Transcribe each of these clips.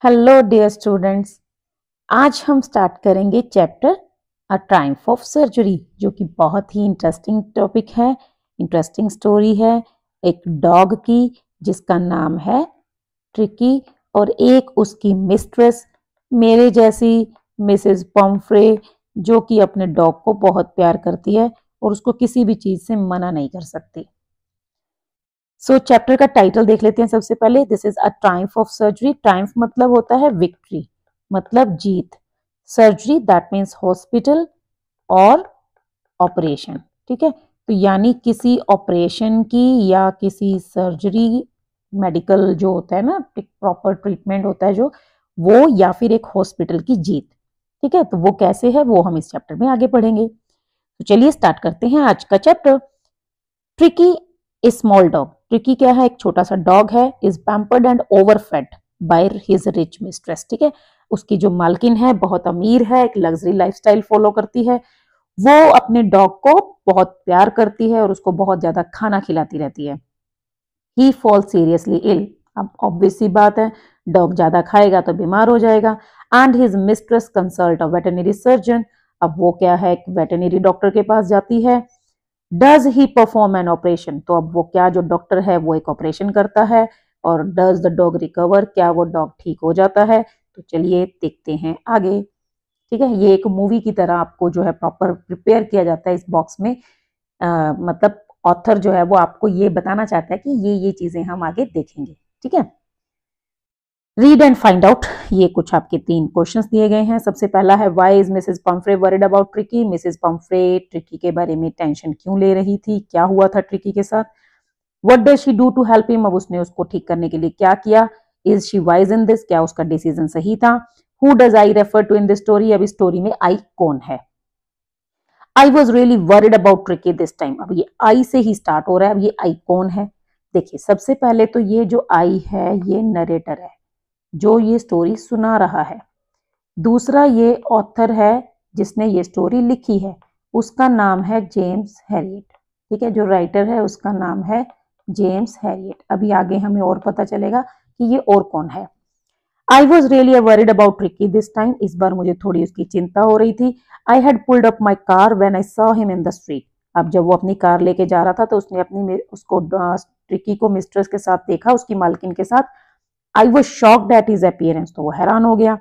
Hello dear students. आज हम start करेंगे chapter a Triumph of surgery, जो कि बहुत ही इंटरेस्टिंग टॉपिक है, इंटरेस्टिंग स्टोरी है एक डॉग की जिसका नाम है ट्रिकी और एक उसकी मिस्ट्रेस मेरे जैसी मिसेस पॉम्फ्रे, जो कि अपने डॉग को बहुत प्यार करती है और उसको किसी भी चीज से मना नहीं कर सकती। चैप्टर का टाइटल देख लेते हैं सबसे पहले। This is a Triumph of surgery. Triumph मतलब होता है विक्ट्री, मतलब जीत। सर्जरी दैट मीन्स हॉस्पिटल और ऑपरेशन। ठीक है, तो यानी किसी ऑपरेशन की या किसी सर्जरी, मेडिकल जो होता है ना, एक प्रॉपर ट्रीटमेंट होता है जो, वो या फिर एक हॉस्पिटल की जीत। ठीक है, तो वो कैसे है वो हम इस चैप्टर में आगे पढ़ेंगे। तो चलिए स्टार्ट करते हैं आज का chapter. Tricky a small dog. Tricky क्या है? एक छोटा सा डॉग है। Is pampered and overfed by his rich mistress. ठीक है, उसकी जो मालकिन है बहुत अमीर है, एक लग्जरी लाइफस्टाइल फॉलो करती है। वो अपने डॉग को बहुत प्यार करती है और उसको बहुत ज्यादा खाना खिलाती रहती है। ही फॉल सीरियसली इल। अब ऑब्वियस सी बात है, डॉग ज्यादा खाएगा तो बीमार हो जाएगा। And his mistress consult a veterinary surgeon. अब वो क्या है, एक वेटरनरी डॉक्टर के पास जाती है। Does he perform an operation. तो अब वो क्या, जो डॉक्टर है वो एक ऑपरेशन करता है। और डज द डॉग रिकवर, क्या वो डॉग ठीक हो जाता है? तो चलिए देखते हैं आगे। ठीक है, ये एक मूवी की तरह आपको जो है प्रॉपर प्रिपेयर किया जाता है इस बॉक्स में। मतलब ऑथर जो है वो आपको ये बताना चाहता है कि ये चीजें हम आगे देखेंगे। ठीक है, रीड एंड फाइंड आउट। ये कुछ आपके 3 क्वेश्चंस दिए गए हैं। सबसे पहला है why is Mrs Pumphrey worried about tricky. Mrs Pomfrey tricky के बारे में टेंशन क्यों ले रही थी, क्या हुआ था ट्रिकी के साथ। What does she do to help him. अब उसने उसको ठीक करने के लिए क्या किया। Is she wise in this, क्या उसका डिसीजन सही था। Who does I refer to in this story. अब इस स्टोरी में आई कौन है। I was really worried about Tricki this time. अब ये आई से ही स्टार्ट हो रहा है। अब ये आई कौन है, देखिए सबसे पहले तो ये जो आई है ये नरेटर है जो ये स्टोरी सुना रहा है। दूसरा ये ऑथर है जिसने ये स्टोरी लिखी है, उसका नाम है जेम्स हैरियट। ठीक है, जो राइटर है उसका नाम है जेम्स हैरियट। अभी आगे हमें और पता चलेगा कि ये और कौन है। I was really worried about Tricki this time. इस बार मुझे थोड़ी उसकी चिंता हो रही थी। I had pulled up my car when I saw him in the street. अब जब वो अपनी कार लेके जा रहा था तो उसने उसको ट्रिकी को मिस्ट्रेस के साथ देखा, उसकी मालकिन के साथ। I was shocked at his appearance. तो वो हैरान हो गया।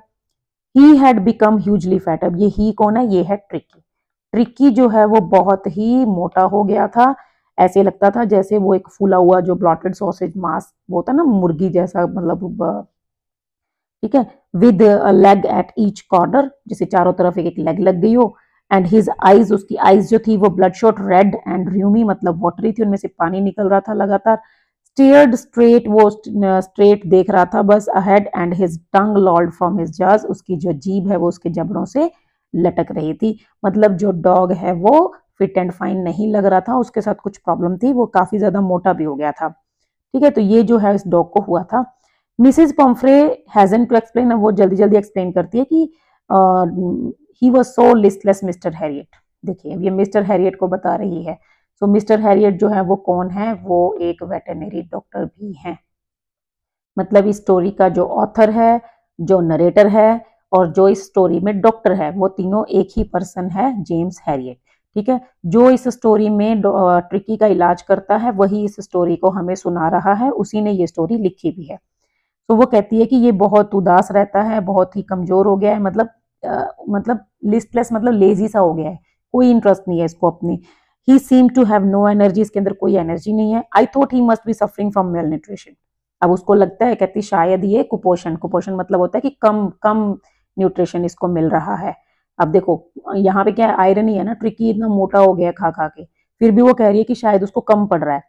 He had become hugely fat. अब ये ही कौन है, ये है ट्रिकी। ट्रिकी जो है वो बहुत ही मोटा हो गया था। ऐसे लगता था जैसे वो एक फूला हुआ जो ब्लॉटेड सॉसेज मांस वो होता है ना, मुर्गी जैसा, मतलब ठीक है, with leg at each corner, जैसे चारों तरफ एक एक लेग लग गई हो। एंड हिज आईज, उसकी आईज जो थी वो ब्लड शॉट रेड एंड र्यूमी, मतलब वाटरी थी, उनमें से पानी निकल रहा था लगातार। स्टेयर्ड स्ट्रेट, वो स्ट्रेट देख रहा था बस ahead. And his tongue लॉल्ड from his जाज, उसकी जो जीभ है वो उसके जबड़ों से लटक रही थी। मतलब जो डॉग है वो फिट एंड फाइन नहीं लग रहा था, उसके साथ कुछ प्रॉब्लम थी, वो काफी ज्यादा मोटा भी हो गया था। ठीक है, तो ये जो है इस डॉग को हुआ था। Mrs Pumphrey hastened to explain. वो जल्दी जल्दी एक्सप्लेन करती है कि he was so listless Mr Herriot. देखिए अब ये मिस्टर हैरियट को बता रही है। सो मिस्टर हैरियट जो है वो कौन है, वो एक वेटरनरी डॉक्टर भी हैं। मतलब इस स्टोरी का जो ऑथर है, जो नरेटर है और जो इस स्टोरी में डॉक्टर है, वो तीनों एक ही पर्सन है, जेम्स हैरियट। ठीक है, जो इस स्टोरी में ट्रिकी का इलाज करता है वही इस स्टोरी को हमें सुना रहा है, उसी ने ये स्टोरी लिखी भी है। तो वो कहती है कि ये बहुत उदास रहता है, बहुत ही कमजोर हो गया है, मतलब लिस्टलेस, मतलब लेजी सा हो गया है, कोई इंटरेस्ट नहीं है इसको अपनी। He seem to have no energy, इसके अंदर कोई एनर्जी नहीं है। I thought he must be suffering from malnutrition. अब उसको लगता है, कहती शायद ये कुपोषण, कुपोषण मतलब होता है कि कम कम न्यूट्रिशन इसको मिल रहा है। अब देखो यहाँ पे क्या आयरनी है ना, ट्रिकी इतना मोटा हो गया खा खा के, फिर भी वो कह रही है कि शायद उसको कम पड़ रहा है।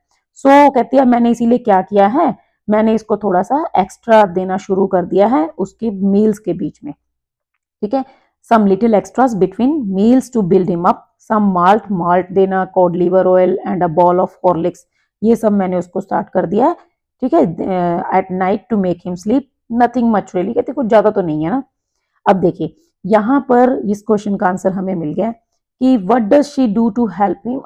सो कहती है मैंने इसीलिए क्या किया है, मैंने इसको थोड़ा सा एक्स्ट्रा देना शुरू कर दिया है उसके मील्स के बीच में। ठीक है, some little extras between meals to build him up. Some malt, malt देना, cod liver oil and a bowl of Horlicks, ये सब मैंने उसको स्टार्ट कर दिया है। ठीक है, at night to make him sleep, nothing much really, कहते कुछ ज्यादा तो नहीं है ना। अब देखिए यहाँ पर इस क्वेश्चन का आंसर हमें मिल गया कि what does she do to help him.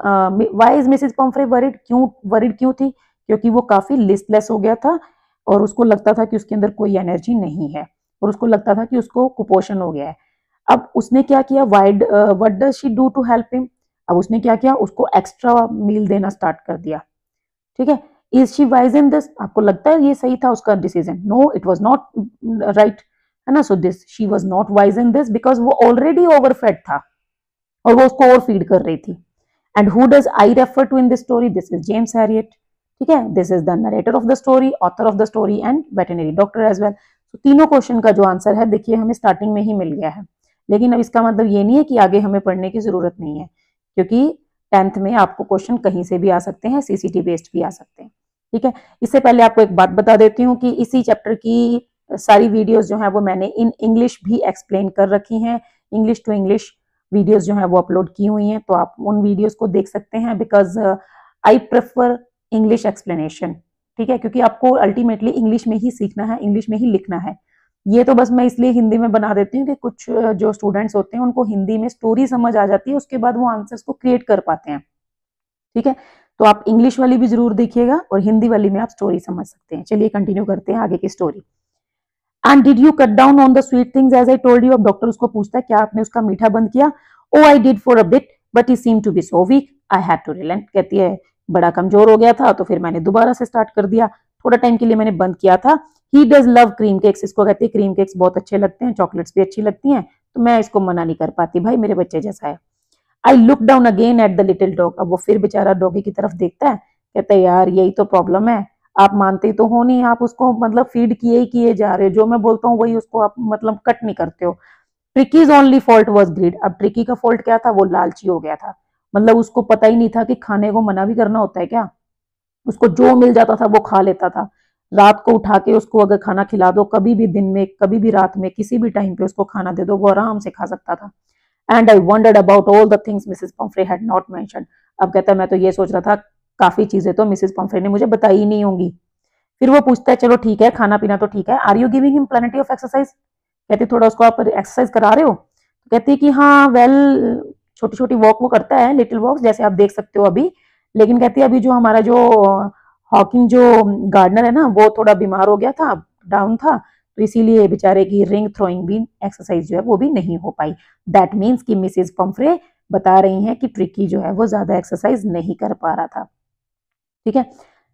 Why is Mrs Pumphrey worried, क्यों वरिड क्यों थी, क्योंकि वो काफी लिस्टलेस हो गया था और उसको लगता था कि उसके अंदर कोई एनर्जी नहीं है। और उसको लगता था कि उसको कुपोषण हो गया है। अब उसने क्या किया, what does she do to help him? अब उसने क्या किया, उसको एक्स्ट्रा मील देना स्टार्ट कर दिया। ठीक है, is she wise in this? आपको लगता है ये सही था उसका decision? No, it was not right, है ना। So this she was not wise in this because वो ऑलरेडी ओवरफेड था और वो उसको और फीड कर रही थी। And who does I refer to in this story? This is James Herriot. ठीक है, this is the narrator of the story, author of the story and veterinary doctor as well. तो तीनों क्वेश्चन का जो answer है देखिए हमें starting में ही मिल गया है। लेकिन अब इसका मतलब ये नहीं है कि आगे हमें पढ़ने की जरूरत नहीं है, क्योंकि 10th में आपको क्वेश्चन कहीं से भी आ सकते हैं, सीसीटी बेस्ड भी आ सकते हैं। ठीक है, इससे पहले आपको एक बात बता देती हूँ कि इसी चैप्टर की सारी वीडियोस जो है वो मैंने इन इंग्लिश भी एक्सप्लेन कर रखी हैं। इंग्लिश टू इंग्लिश वीडियोस जो है वो अपलोड की हुई हैं, तो आप उन वीडियोस को देख सकते हैं। Because I prefer English explanation. ठीक है, क्योंकि आपको अल्टीमेटली इंग्लिश में ही सीखना है, इंग्लिश में ही लिखना है। ये तो बस मैं इसलिए हिंदी में बना देती हूँ कि कुछ जो स्टूडेंट्स होते हैं उनको हिंदी में स्टोरी समझ आ जाती है, उसके बाद वो आंसर्स को क्रिएट कर पाते हैं। ठीक है, तो आप इंग्लिश वाली भी जरूर देखिएगा और हिंदी वाली में आप स्टोरी समझ सकते हैं। चलिए कंटिन्यू करते हैं आगे की story. And did you cut down on the sweet things as I told you? अब डॉक्टर उसको पूछता है क्या आपने उसका मीठा बंद किया? Oh I did for a bit but he seem to be so weak I had to relent. कहती है बड़ा कमजोर हो गया था तो फिर मैंने दोबारा से स्टार्ट कर दिया, थोड़ा टाइम के लिए मैंने बंद किया था। He does love cream cakes, इसको कहती है क्रीम केक्स बहुत अच्छे लगते हैं, चॉकलेट्स भी अच्छी लगती हैं, तो मैं इसको मना नहीं कर पाती, भाई मेरे बच्चे जैसा है। I look down again at the little dog. अब वो फिर बेचारा डॉगी की तरफ देखता है, कहता है यार यही तो प्रॉब्लम है, आप मानते तो हो नहीं, आप उसको मतलब फीड किए ही किए जा रहे हो, जो मैं बोलता हूँ वही उसको आप मतलब कट नहीं करते हो। Tricki's only fault was greed. अब ट्रिकी का फॉल्ट क्या था, वो लालची हो गया था। मतलब उसको पता ही नहीं था कि खाने को मना भी करना होता है क्या। उसको जो मिल जाता था वो खा लेता था। रात को उठा के उसको अगर खाना खिला दो, कभी भी दिन में, कभी भी रात में, किसी भी टाइम पे उसको खाना दे दो, वो आराम से खा सकता था। And I wandered about all the things Mrs Pomfrey had not mentioned. अब कहता है मैं तो ये सोच रहा था काफी चीजें तो मिसेस पम्फ्रे ने मुझे बताई ही नहीं होंगी। फिर वो पूछता है चलो ठीक है, खाना पीना तो ठीक है, are you giving him plenty of exercise? कहती थोड़ा उसको आप एक्सरसाइज करा रहे हो? तो कहती है कि हाँ वेल, छोटी छोटी वॉक वो करता है, लिटिल वॉक जैसे आप देख सकते हो अभी। लेकिन कहती है अभी जो हमारा जो हॉकिंग जो गार्डनर है ना, वो थोड़ा बीमार हो गया था, डाउन था, तो इसीलिए बेचारे की रिंग थ्रोइंग भी एक्सरसाइज जो है वो भी नहीं हो पाई। दैट मीन्स कि मिसेस पम्फ्रे बता रही हैं कि ट्रिकी जो है वो ज्यादा एक्सरसाइज नहीं कर पा रहा था। ठीक है,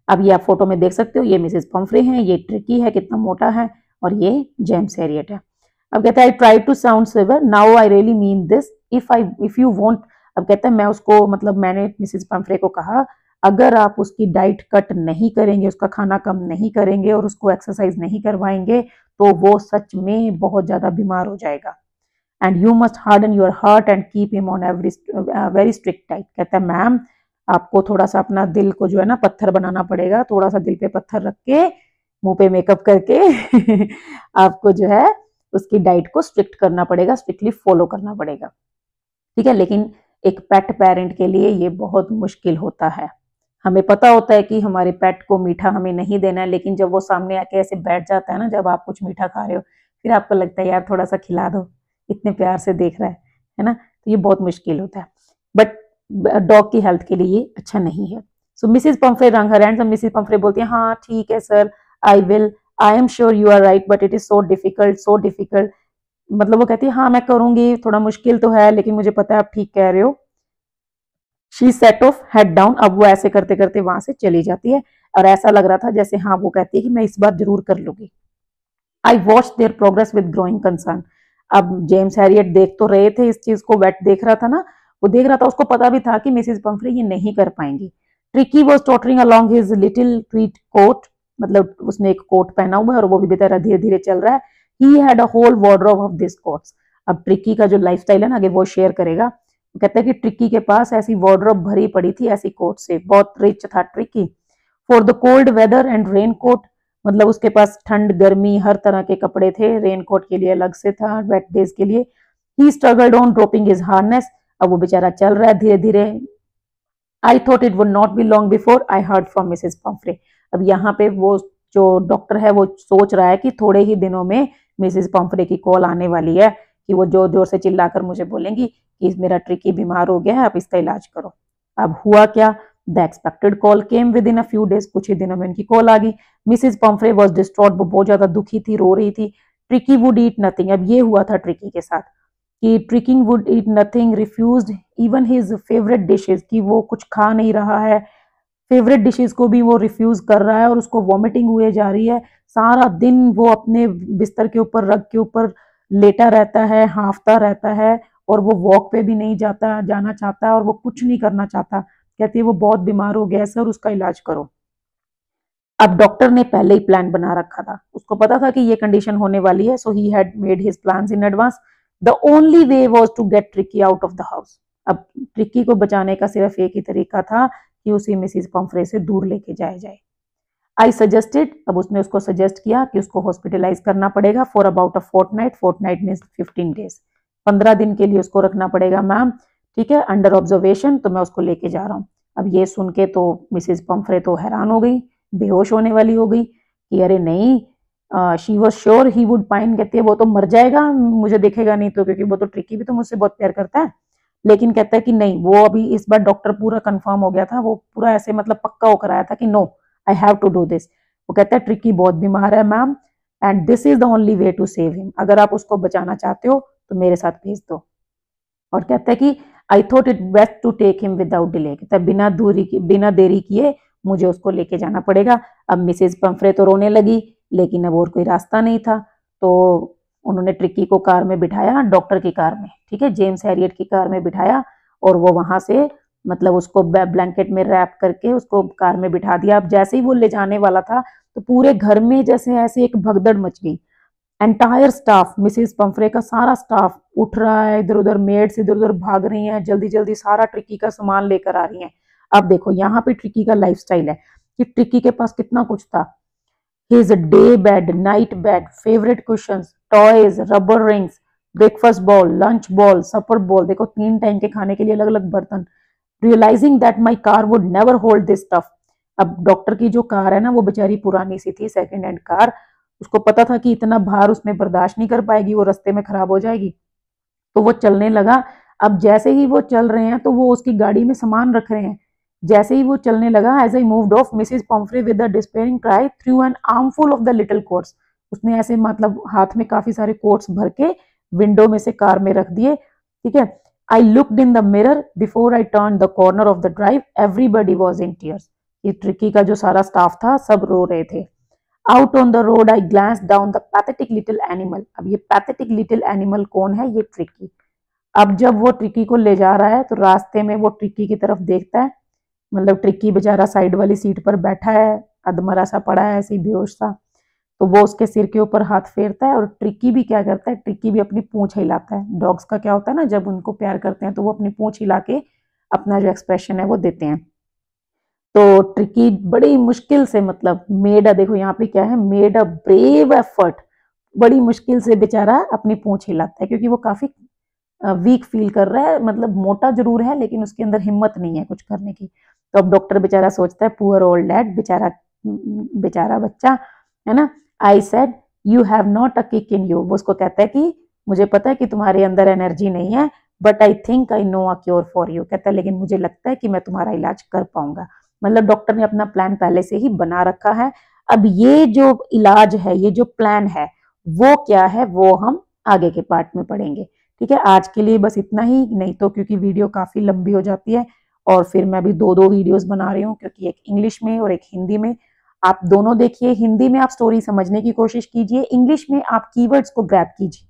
अब ये आप फोटो में देख सकते हो, ये मिसेस पम्फ्रे हैं, ये ट्रिकी है कितना मोटा है, और ये जेम्स हैरियट है। अब कहता है I try to sound civil, now I really mean this, if you want. अब कहता है मैं उसको मतलब मैंने मिसेस पम्फ्रे को कहा अगर आप उसकी डाइट कट नहीं करेंगे, उसका खाना कम नहीं करेंगे और उसको एक्सरसाइज नहीं करवाएंगे तो वो सच में बहुत ज्यादा बीमार हो जाएगा। And you must harden your heart and keep him on very strict diet. कहता है मैम आपको थोड़ा सा अपना दिल को जो है ना पत्थर बनाना पड़ेगा, थोड़ा सा दिल पे पत्थर रख के, मुंह पे मेकअप करके आपको जो है उसकी डाइट को स्ट्रिक्ट करना पड़ेगा, स्ट्रिक्टली फॉलो करना पड़ेगा। ठीक है, लेकिन एक पेट पेरेंट के लिए ये बहुत मुश्किल होता है। हमें पता होता है कि हमारे पेट को मीठा हमें नहीं देना है, लेकिन जब वो सामने आके ऐसे बैठ जाता है ना, जब आप कुछ मीठा खा रहे हो, फिर आपको लगता है यार थोड़ा सा खिला दो, इतने प्यार से देख रहा है ना, तो ये बहुत मुश्किल होता है। बट डॉग की हेल्थ के लिए ये अच्छा नहीं है। सो मिसेस पम्फ्रे रंग हर हैंड्स। मिसेस पम्फ्रे बोलती है हाँ ठीक है sir, I will, I am sure you are right but it is so difficult, so difficult. मतलब वो कहती है हाँ मैं करूंगी, थोड़ा मुश्किल तो है लेकिन मुझे पता है आप ठीक कह रहे हो। She said of head down. अब वो ऐसे करते करते वहां से चली जाती है और ऐसा लग रहा था जैसे हाँ वो कहती है कि मैं इस बार जरूर कर लूंगी। I watch there progress with growing concern. अब जेम्स हैरियट देख तो रहे थे इस चीज को, वेट देख रहा था ना, वो देख रहा था, उसको पता भी था कि मिसेस पम्फ्रे ये नहीं कर पाएंगी। Tricky was tottering along his little tweed coat, मतलब उसने एक कोट पहना हुआ है और वो भी बेचारा धीरे धीरे चल रहा है। He had a whole wardrobe of this coats. अब ट्रिकी का जो लाइफस्टाइल है ना आगे वो शेयर करेगा। कहता है कि ट्रिकी के पास ऐसी वार्डरोब भरी पड़ी थी ऐसी कोट से, बहुत रिच था Tricki. For the cold weather and rain coat, मतलब उसके पास ठंड गर्मी हर तरह के कपड़े थे, रेन कोट के लिए अलग से था, वेट डेज के लिए। He struggled on dropping his harness. अब वो बेचारा चल रहा है धीरे धीरे। I thought it would not be long before I heard from Mrs Pumphrey. अब यहाँ पे वो जो डॉक्टर है वो सोच रहा है कि थोड़े ही दिनों में मिसेस पम्फ्रे की कॉल आने वाली है कि वो जोर जोर से चिल्लाकर मुझे बोलेंगी कि मेरा ट्रिकी बीमार हो गया है, आप इसका इलाज करो। अब हुआ क्या, the expected call came with in a few days. कुछ ही दिनों में उनकी कॉल आ गई। मिसेस पम्फ्रे वॉज डिस्ट्रॉट, वो बहुत ज्यादा दुखी थी, रो रही थी। Tricky would eat nothing. अब ये हुआ था ट्रिकी के साथ कि tricking would eat nothing, refused even his favourite dishes, कि वो कुछ खा नहीं रहा है, फेवरेट डिशेज को भी वो रिफ्यूज कर रहा है और उसको वॉमिटिंग हुए जा रही है। सारा दिन वो अपने बिस्तर के ऊपर, रग के ऊपर लेटा रहता है, हांफता रहता है, और वो वॉक पे भी नहीं जाना चाहता, और वो कुछ नहीं करना चाहता। कहती है वो बहुत बीमार हो गया है सर, उसका इलाज करो। अब डॉक्टर ने पहले ही प्लान बना रखा था, उसको पता था कि ये कंडीशन होने वाली है, so he had made his plans in advance. The only way was to get Tricky out of the house. अब ट्रिकी को बचाने का सिर्फ एक ही तरीका था कि उसे मिसिस पंफ्रे से दूर लेके जाया जाए। आई सजेस्टेड, अब उसने उसको सजेस्ट किया कि उसको हॉस्पिटलाइज करना पड़ेगा for about a fortnight, fortnight means 15 days, 15 दिन के लिए उसको रखना पड़ेगा मैम, ठीक है, अंडर ऑब्जर्वेशन, तो मैं उसको लेके जा रहा हूँ। अब ये सुन के तो मिसिज पंफ्रे तो हैरान हो गई, बेहोश होने वाली हो गई कि अरे नहीं, she was sure he would pine, कहती है वो तो मर जाएगा, मुझे देखेगा नहीं तो, क्योंकि वो तो ट्रिकी भी तो मुझसे बहुत प्यार करता है। लेकिन कहता है कि नहीं, वो अभी इस बार डॉक्टर पूरा कंफर्म हो गया था, वो पूरा ऐसे मतलब पक्का होकर आया था कि no I have to do this. वो कहता है ट्रिकी बहुत बीमार है ma'am, and this is the only way to save him, अगर आप उसको बचाना चाहते हो तो मेरे साथ भेज दो। और कहता है कि I thought it best to take him without delay, कहता है बिना देरी किए मुझे उसको लेके जाना पड़ेगा। अब मिसेज पंफ्रे तो रोने लगी, लेकिन अब और कोई रास्ता नहीं था, तो उन्होंने ट्रिकी को कार में बिठाया, डॉक्टर की कार में, ठीक है, जेम्स हैरियट की कार में बिठाया, और वो वहां से मतलब उसको ब्लैंकेट में रैप करके उसको कार में बिठा दिया। अब जैसे ही वो ले जाने वाला था तो पूरे घर में जैसे ऐसे एक भगदड़ मच गई। एंटायर स्टाफ, मिसेस पंफ्रे का सारा स्टाफ उठ रहा है, इधर उधर मेड्स इधर उधर भाग रही हैं, जल्दी जल्दी सारा ट्रिकी का सामान लेकर आ रही हैं। अब देखो यहाँ पे ट्रिकी का लाइफस्टाइल है कि ट्रिकी के पास कितना कुछ था। His day bed, night bed, favourite cushions, toys, rubber rings, breakfast bowl, lunch bowl, supper bowl, देखो 3 टाइम के खाने के लिए अलग अलग बर्तन। Realising that my car would never hold this stuff. अब डॉक्टर की जो कार है ना, वो बेचारी पुरानी सी थी, सेकंड हैंड कार, उसको पता था कि इतना भार उसमें बर्दाश्त नहीं कर पाएगी, वो रास्ते में खराब हो जाएगी, तो वो चलने लगा। अब जैसे ही वो चल रहे हैं तो वो उसकी गाड़ी में सामान रख रहे हैं, जैसे ही वो चलने लगा, as I moved off Mrs Pumphrey with the despairing cry threw an armful of the little coats, उसने ऐसे मतलब हाथ में काफी सारे कोट्स भर के विंडो में से कार में रख दिए, ठीक है। I looked in the mirror before I turn the corner of the drive, everybody was in tears, ये ट्रिकी का जो सारा स्टाफ था सब रो रहे थे। Out on the road I glance down the pathetic little animal. अब ये पैथेटिक लिटिल एनिमल कौन है? ये ट्रिकी। अब जब वो ट्रिकी को ले जा रहा है तो रास्ते में वो ट्रिकी की तरफ देखता है, मतलब ट्रिकी बेचारा साइड वाली सीट पर बैठा है, अधमरा सा पड़ा है, ऐसे बेहोश सा, तो वो उसके सिर के ऊपर हाथ फेरता है, और ट्रिकी भी क्या करता है, ट्रिकी भी अपनी पूंछ हिलाता है। डॉग्स का क्या होता है ना, जब उनको प्यार करते हैं तो वो अपनी पूंछ हिला के अपना जो एक्सप्रेशन है वो देते हैं। तो ट्रिकी बड़ी मुश्किल से मतलब मेड अ, देखो यहाँ पे क्या है, मेड अ ब्रेव एफर्ट, बड़ी मुश्किल से बेचारा अपनी पूंछ हिलाता है, क्योंकि वो काफी वीक फील कर रहा है, मतलब मोटा जरूर है लेकिन उसके अंदर हिम्मत नहीं है कुछ करने की। तो अब डॉक्टर बेचारा सोचता है पुअर ओल्ड डैड, बेचारा बेचारा बच्चा है ना। I said you have not a kick in you, वो उसको कहता है कि मुझे पता है कि तुम्हारे अंदर एनर्जी नहीं है, but I think I know a cure for you, कहता है लेकिन मुझे लगता है कि मैं तुम्हारा इलाज कर पाऊंगा। मतलब डॉक्टर ने अपना प्लान पहले से ही बना रखा है। अब ये जो इलाज है, ये जो प्लान है वो क्या है, वो हम आगे के पार्ट में पढ़ेंगे। ठीक है, आज के लिए बस इतना ही, नहीं तो क्योंकि वीडियो काफी लंबी हो जाती है, और फिर मैं अभी 2-2 वीडियोस बना रही हूँ, क्योंकि एक इंग्लिश में और एक हिंदी में। आप दोनों देखिए, हिंदी में आप स्टोरी समझने की कोशिश कीजिए, इंग्लिश में आप कीवर्ड्स को ग्रैब कीजिए।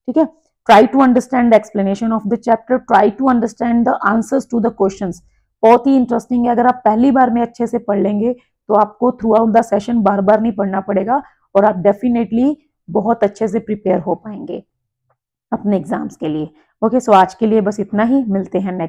ठीक है, try to understand the explanation of the chapter, try to understand the answers to the questions. बहुत ही इंटरेस्टिंग है, अगर आप पहली बार में अच्छे से पढ़ लेंगे तो आपको थ्रू आउट द सेशन बार बार नहीं पढ़ना पड़ेगा, और आप डेफिनेटली बहुत अच्छे से प्रिपेयर हो पाएंगे अपने एग्जाम्स के लिए। ओके, सो आज के लिए बस इतना ही, मिलते हैं नेक्स्ट